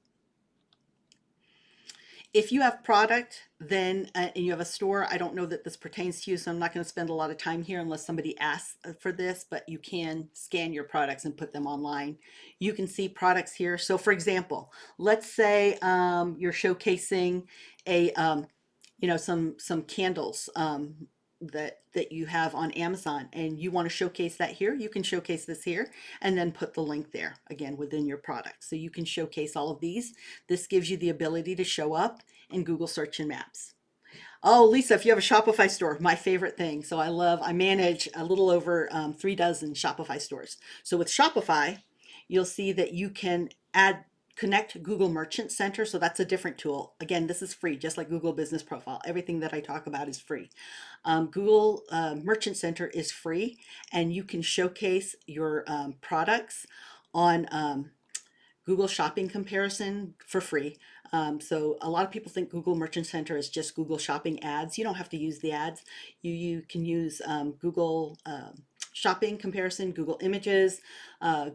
If you have product, then and you have a store, I don't know that this pertains to you, so I'm not going to spend a lot of time here unless somebody asks for this, but you can scan your products and put them online. You can see products here. So for example, let's say you're showcasing a some candles that you have on Amazon, and you want to showcase that here. You can showcase this here and then put the link there again within your product. So you can showcase all of these. This gives you the ability to show up in Google search and maps. Oh, Lisa, if you have a Shopify store, my favorite thing. So I manage a little over 3 dozen Shopify stores. So with Shopify, you'll see that you can connect Google Merchant Center. So that's a different tool. Again, this is free, just like Google Business Profile. Everything that I talk about is free. Google Merchant Center is free, and you can showcase your products on Google Shopping Comparison for free. So a lot of people think Google Merchant Center is just Google Shopping ads. You don't have to use the ads. You can use Google Shopping Comparison, Google Images,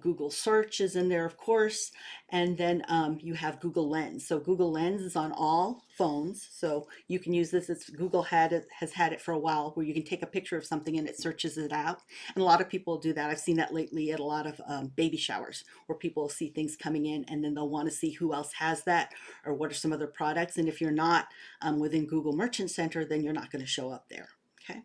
Google Search is in there, of course, and then you have Google Lens. So Google Lens is on all phones, so you can use this. Has had it for a while, where you can take a picture of something and it searches it out. And a lot of people do that. I've seen that lately at a lot of baby showers, where people see things coming in and then they'll want to see who else has that or what are some other products. And if you're not within Google Merchant Center, then you're not going to show up there. Okay.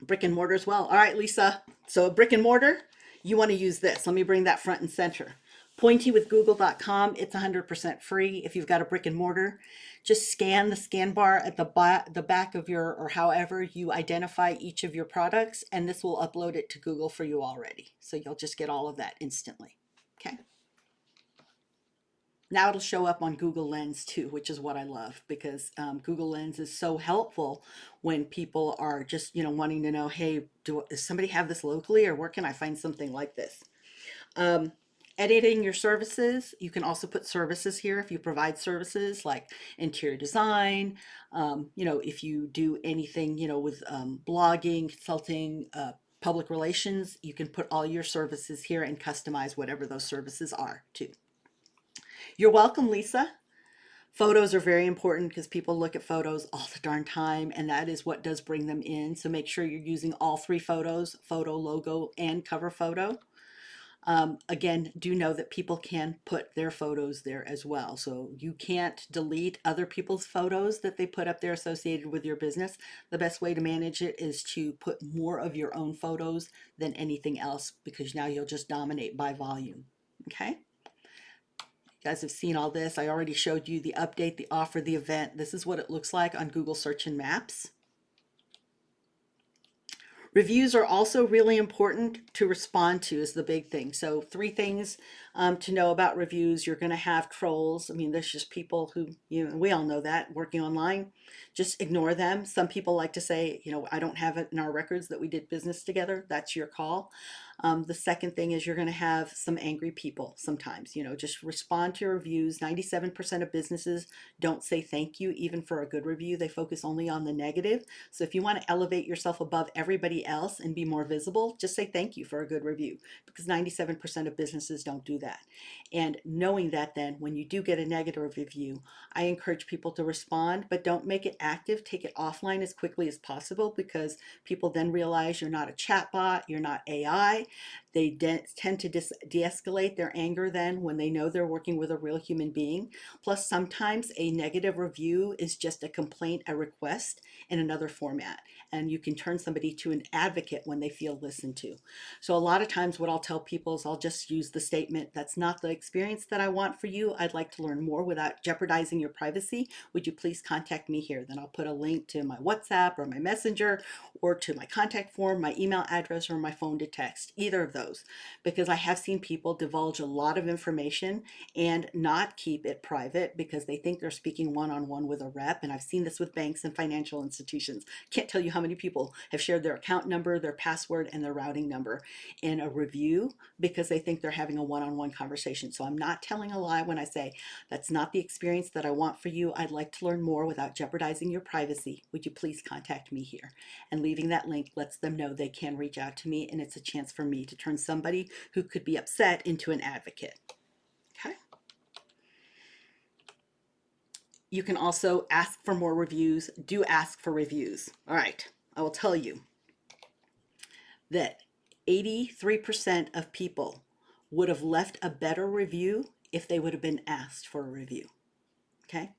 Brick and mortar as well. All right, Lisa. So a brick and mortar, you want to use this. Let me bring that front and center. Pointywithgoogle.com. It's 100% free. If you've got a brick and mortar, just scan the scan bar at the back of your, or however you identify each of your products, and this will upload it to Google for you already. So you'll just get all of that instantly. Okay. Now it'll show up on Google Lens too, which is what I love because Google Lens is so helpful when people are just, wanting to know, hey, does somebody have this locally or where can I find something like this? Um, Editing your services, you can also put services here if you provide services like interior design. If you do anything, with blogging, consulting, public relations, you can put all your services here and customize whatever those services are too. You're welcome, Lisa. Photos are very important because people look at photos all the darn time, and that is what does bring them in. So make sure you're using all three photos: photo, logo, and cover photo. Again, do know that people can put their photos there as well. So you can't delete other people's photos that they put up there associated with your business. The best way to manage it is to put more of your own photos than anything else because now you'll just dominate by volume. Okay? You guys have seen all this. I already showed you the update, the offer, the event. This is what it looks like on Google Search and Maps. Reviews are also really important to respond to is the big thing. So three things to know about reviews. You're going to have trolls. I mean, there's just people who, we all know that working online. Just ignore them. Some people like to say, I don't have it in our records that we did business together. That's your call. The second thing is you're going to have some angry people sometimes. Just respond to your reviews. 97% of businesses don't say thank you even for a good review. They focus only on the negative. So if you want to elevate yourself above everybody else and be more visible, just say thank you for a good review because 97% of businesses don't do that. And knowing that, then when you do get a negative review, I encourage people to respond, but don't make it active. Take it offline as quickly as possible because people then realize you're not a chatbot, you're not AI. They tend to de-escalate their anger then when they know they're working with a real human being. Plus, sometimes a negative review is just a complaint, a request in another format. And you can turn somebody to an advocate when they feel listened to. So a lot of times what I'll tell people is I'll just use the statement, that's not the experience that I want for you. I'd like to learn more without jeopardizing your privacy. Would you please contact me here? Then I'll put a link to my WhatsApp or my Messenger or to my contact form, my email address, or my phone to text, either of those, because I have seen people divulge a lot of information and not keep it private because they think they're speaking one-on-one with a rep. And I've seen this with banks and financial institutions. Can't tell you how many people have shared their account number, their password, and their routing number in a review because they think they're having a one-on-one conversation. So I'm not telling a lie when I say that's not the experience that I want for you. I'd like to learn more without jeopardizing your privacy. Would you please contact me here? And leaving that link lets them know they can reach out to me, and it's a chance for me to turn somebody who could be upset into an advocate. Okay. You can also ask for more reviews. Do ask for reviews. All right. I will tell you that 83% of people would have left a better review if they would have been asked for a review. Okay.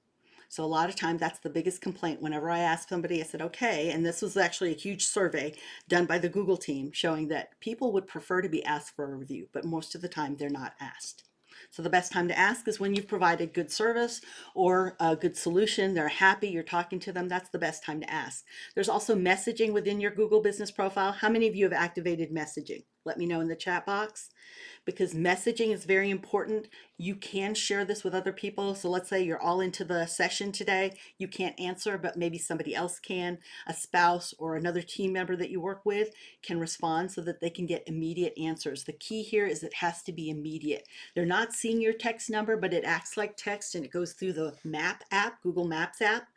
So a lot of times that's the biggest complaint. Whenever I ask somebody, I said, okay, and this was actually a huge survey done by the Google team showing that people would prefer to be asked for a review, but most of the time they're not asked. So the best time to ask is when you've provided good service or a good solution, they're happy, you're talking to them, that's the best time to ask. There's also messaging within your Google business profile. How many of you have activated messaging? Let me know in the chat box because messaging is very important. You can share this with other people. So let's say you're all into the session today. You can't answer, but maybe somebody else can. A spouse or another team member that you work with can respond so that they can get immediate answers. The key here is it has to be immediate. They're not seeing your text number, but it acts like text and it goes through the map app, Google Maps app.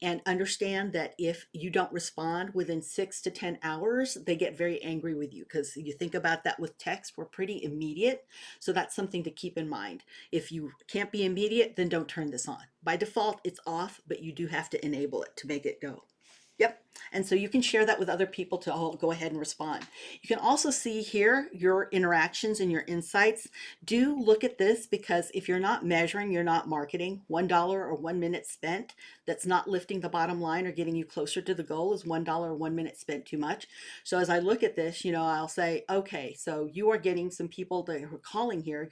And understand that if you don't respond within 6 to 10 hours, they get very angry with you because you think about that with text, we're pretty immediate. So that's something to keep in mind. If you can't be immediate, then don't turn this on. By default, it's off, but you do have to enable it to make it go. Yep. And so you can share that with other people to all go ahead and respond. You can also see here your interactions and your insights. Do look at this because if you're not measuring, you're not marketing. $1 or 1 minute spent that's not lifting the bottom line or getting you closer to the goal is $1 or 1 minute spent too much. So as I look at this, I'll say, okay, so you are getting some people that are calling here.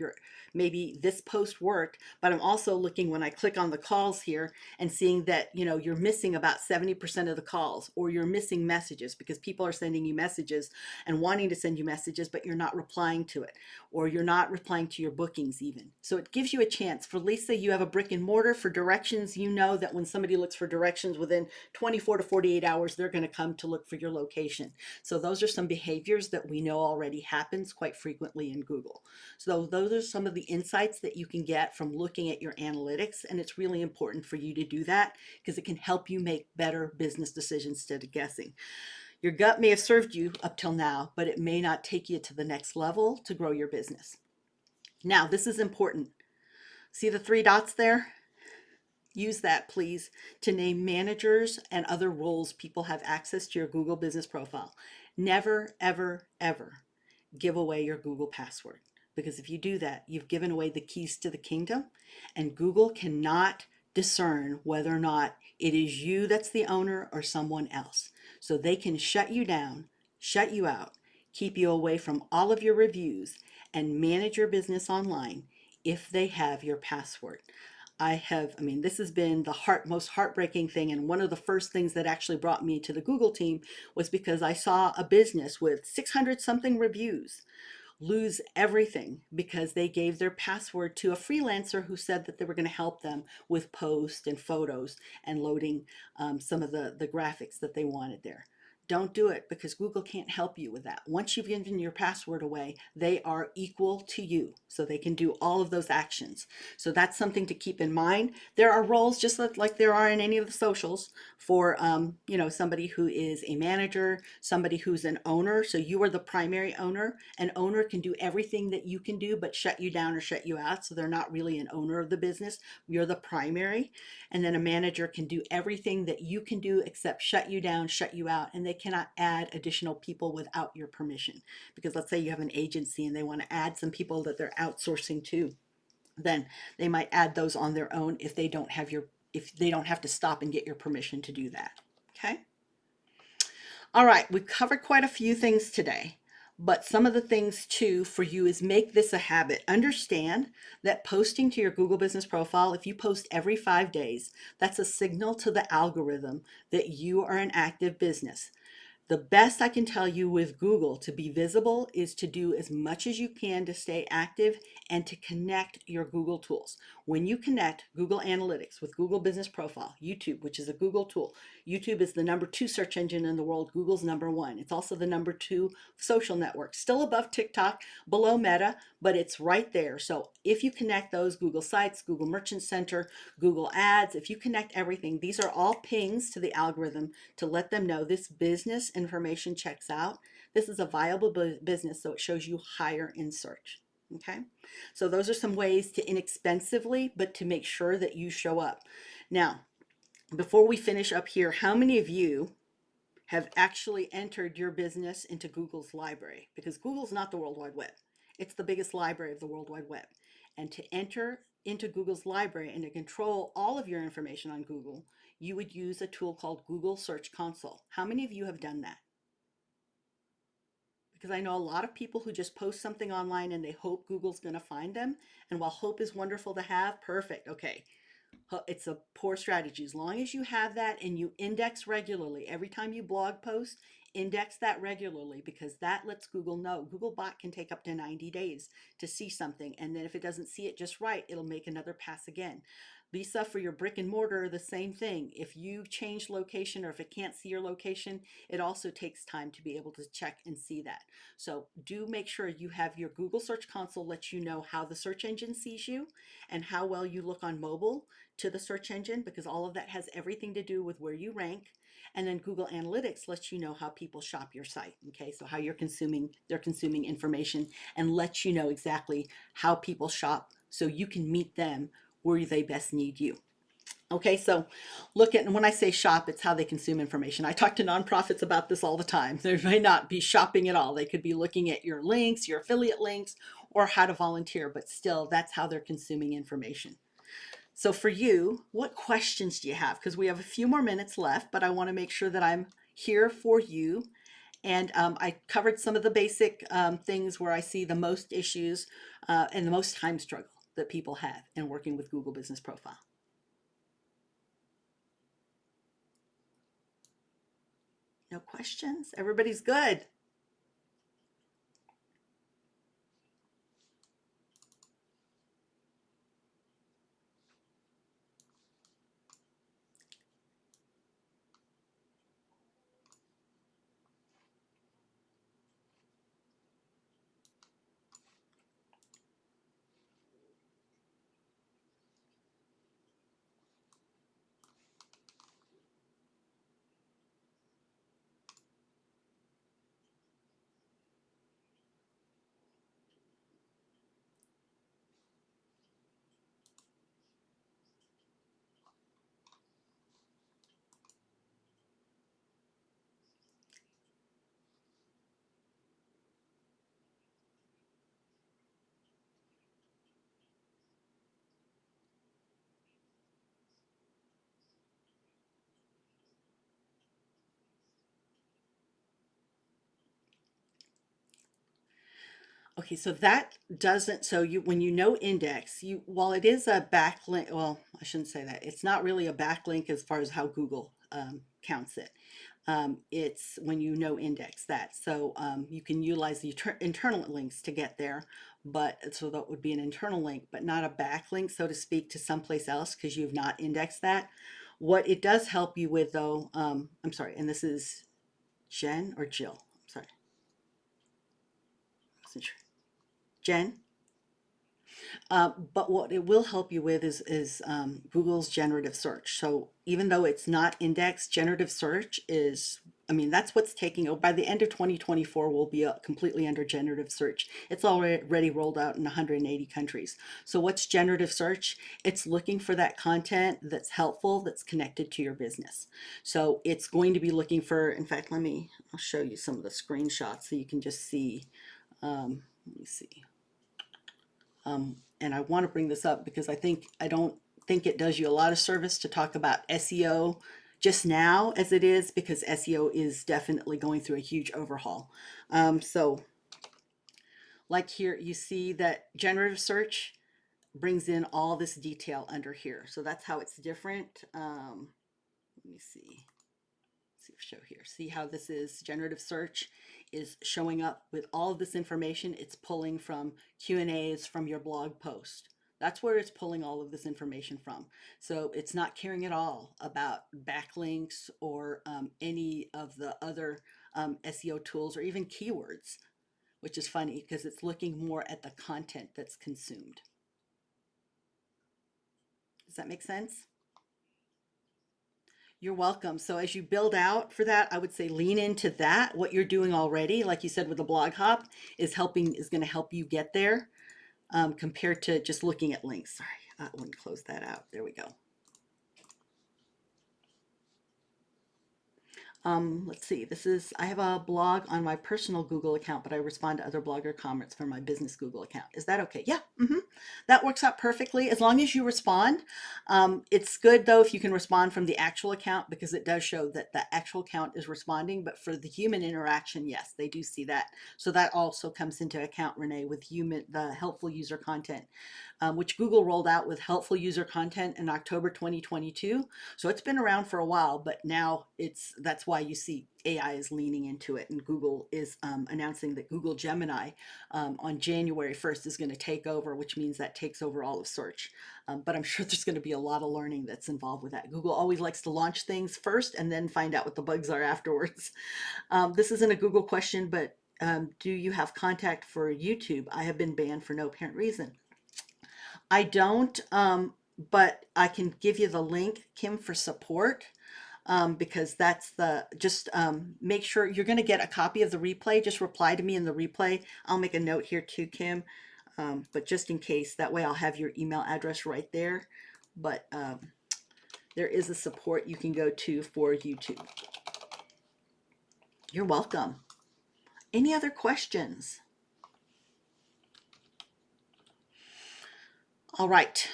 Maybe this post worked, but I'm also looking when I click on the calls here and seeing that, you're missing about 70% of the calls. or you're missing messages because people are sending you messages and wanting to send you messages, but you're not replying to it, or you're not replying to your bookings even. So it gives you a chance. For Lisa, you have a brick and mortar. For directions, you know that when somebody looks for directions within 24 to 48 hours, they're going to come to look for your location. So those are some behaviors that we know already happens quite frequently in Google. So those are some of the insights that you can get from looking at your analytics. And it's really important for you to do that because it can help you make better business decisions instead of guessing. Your gut may have served you up till now, but it may not take you to the next level to grow your business. Now, this is important. See the three dots there? Use that, please, to name managers and other roles people have access to your Google business profile. Never, ever, ever give away your Google password. Because if you do that, you've given away the keys to the kingdom, and Google cannot discern whether or not it is you that's the owner or someone else. So they can shut you down, shut you out, keep you away from all of your reviews, and manage your business online if they have your password. This has been the most heartbreaking thing. And one of the first things that actually brought me to the Google team was because I saw a business with 600 something reviews lose everything because they gave their password to a freelancer who said that they were going to help them with posts and photos and loading some of the graphics that they wanted there. Don't do it because Google can't help you with that. Once you've given your password away, they are equal to you. So they can do all of those actions. So that's something to keep in mind. There are roles just like there are in any of the socials for, somebody who is a manager, somebody who's an owner. So you are the primary owner. An owner can do everything that you can do, but shut you down or shut you out. So they're not really an owner of the business. You're the primary. And then a manager can do everything that you can do except shut you down, shut you out, and they cannot add additional people without your permission. Because let's say you have an agency and they want to add some people that they're outsourcing to, then they might add those on their own if they don't have to stop and get your permission to do that. Okay? All right, we've covered quite a few things today. But some of the things too for you is make this a habit. Understand that posting to your Google business profile, if you post every 5 days, that's a signal to the algorithm that you are an active business. The best I can tell you with Google to be visible is to do as much as you can to stay active and to connect your Google tools. When you connect Google Analytics with Google Business Profile, YouTube, which is a Google tool, YouTube is the #2 search engine in the world. Google's #1. It's also the #2 social network, still above TikTok, below Meta, but it's right there. So if you connect those Google Sites, Google Merchant Center, Google Ads, if you connect everything, these are all pings to the algorithm to let them know this business information checks out. This is a viable business, so it shows you higher in search. Okay, so those are some ways to inexpensively, but to make sure that you show up. Now, before we finish up here, how many of you have actually entered your business into Google's library? Because Google's not the World Wide Web. It's the biggest library of the World Wide Web. And to enter into Google's library and to control all of your information on Google, you would use a tool called Google Search Console. How many of you have done that? Because I know a lot of people who just post something online and they hope Google's going to find them. And while hope is wonderful to have, perfect. Okay, it's a poor strategy. As long as you have that and you index regularly, every time you blog post, index that regularly because that lets Google know. Googlebot can take up to 90 days to see something. And then if it doesn't see it just right, it'll make another pass again. Lisa, for your brick and mortar, the same thing. If you change location or if it can't see your location, it also takes time to be able to check and see that. So do make sure you have your Google Search Console let you know how the search engine sees you and how well you look on mobile to the search engine, because all of that has everything to do with where you rank. And then Google Analytics lets you know how people shop your site. Okay, so how they're consuming information and lets you know exactly how people shop so you can meet them where they best need you. Okay, so look at, and when I say shop, it's how they consume information. I talk to nonprofits about this all the time. They may not be shopping at all. They could be looking at your links, your affiliate links, or how to volunteer, but still, that's how they're consuming information. So for you, what questions do you have? Because we have a few more minutes left, but I want to make sure that I'm here for you. And I covered some of the basic things where I see the most issues and the most time struggle that people have in working with Google Business Profile. No questions? Everybody's good. Okay, so that doesn't, so you, when you know index, you, while it is a backlink, well, I shouldn't say that. It's not really a backlink as far as how Google counts it. It's when you know index that. So you can utilize the internal links to get there, but so that would be an internal link, but not a backlink, so to speak, to someplace else because you've not indexed that. What it does help you with though, I'm sorry, and this is Jen or Jill? I'm sorry, I wasn't sure. Jen? But what it will help you with is Google's generative search. So even though it's not indexed, generative search is, I mean, that's what's taking over. By the end of 2024, we'll be completely under generative search. It's already rolled out in 180 countries. So what's generative search? It's looking for that content that's helpful, that's connected to your business. So it's going to be looking for, in fact, I'll show you some of the screenshots so you can just see. Let me see. And I want to bring this up because I don't think it does you a lot of service to talk about SEO just now as it is, because SEO is definitely going through a huge overhaul. So like here, you see that generative search brings in all this detail under here. So that's how it's different. Let me see. See, show here. See how this is generative search is showing up with all of this information. It's pulling from Q&As from your blog post. That's where it's pulling all of this information from. So it's not caring at all about backlinks or any of the other SEO tools or even keywords, which is funny because it's looking more at the content that's consumed. Does that make sense? You're welcome. So as you build out for that, I would say lean into that. What you're doing already, like you said with the blog hop, is going to help you get there compared to just looking at links. Sorry, let me close that out. There we go. Let's see, I have a blog on my personal Google account, but I respond to other blogger comments from my business Google account. Is that okay? Yeah, that works out perfectly as long as you respond. It's good though if you can respond from the actual account because it does show that the actual account is responding, but for the human interaction, yes, they do see that. So that also comes into account, Renee, with the helpful user content, which Google rolled out with helpful user content in October 2022. So it's been around for a while, but now that's why you see AI is leaning into it, and Google is announcing that Google Gemini on January 1st is going to take over, which means that takes over all of search. But I'm sure there's going to be a lot of learning that's involved with that. Google always likes to launch things first and then find out what the bugs are afterwards. This isn't a Google question, but do you have contact for YouTube? I have been banned for no apparent reason. I don't, but I can give you the link, Kim, for support, because that's just make sure you're going to get a copy of the replay. Just reply to me in the replay. I'll make a note here too, Kim, but just in case, that way I'll have your email address right there. But there is a support you can go to for YouTube. You're welcome. Any other questions? All right.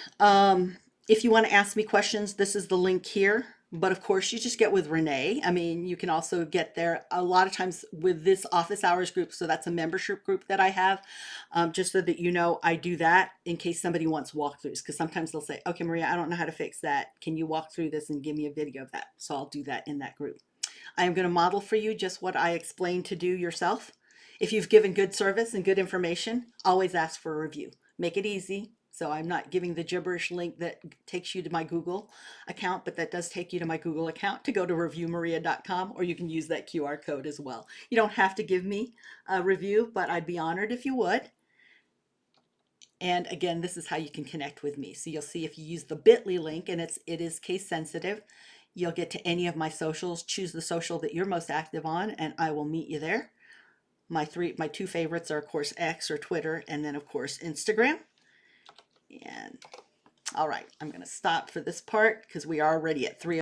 If you want to ask me questions, this is the link here. But of course, you just get with Renee. I mean, you can also get there a lot of times with this office hours group. So that's a membership group that I have, just so that you know I do that in case somebody wants walkthroughs. Because sometimes they'll say, okay, Maria, I don't know how to fix that. Can you walk through this and give me a video of that? So I'll do that in that group. I am going to model for you just what I explained to do yourself. If you've given good service and good information, always ask for a review. Make it easy. So I'm not giving the gibberish link that takes you to my Google account, but that does take you to my Google account to go to reviewmaria.com, or you can use that QR code as well. You don't have to give me a review, but I'd be honored if you would. And again, this is how you can connect with me. So you'll see if you use the bit.ly link, and it is case sensitive, you'll get to any of my socials. Choose the social that you're most active on, and I will meet you there. My two favorites are, of course, X or Twitter, and then, of course, Instagram. And all right, I'm going to stop for this part because we are already at 3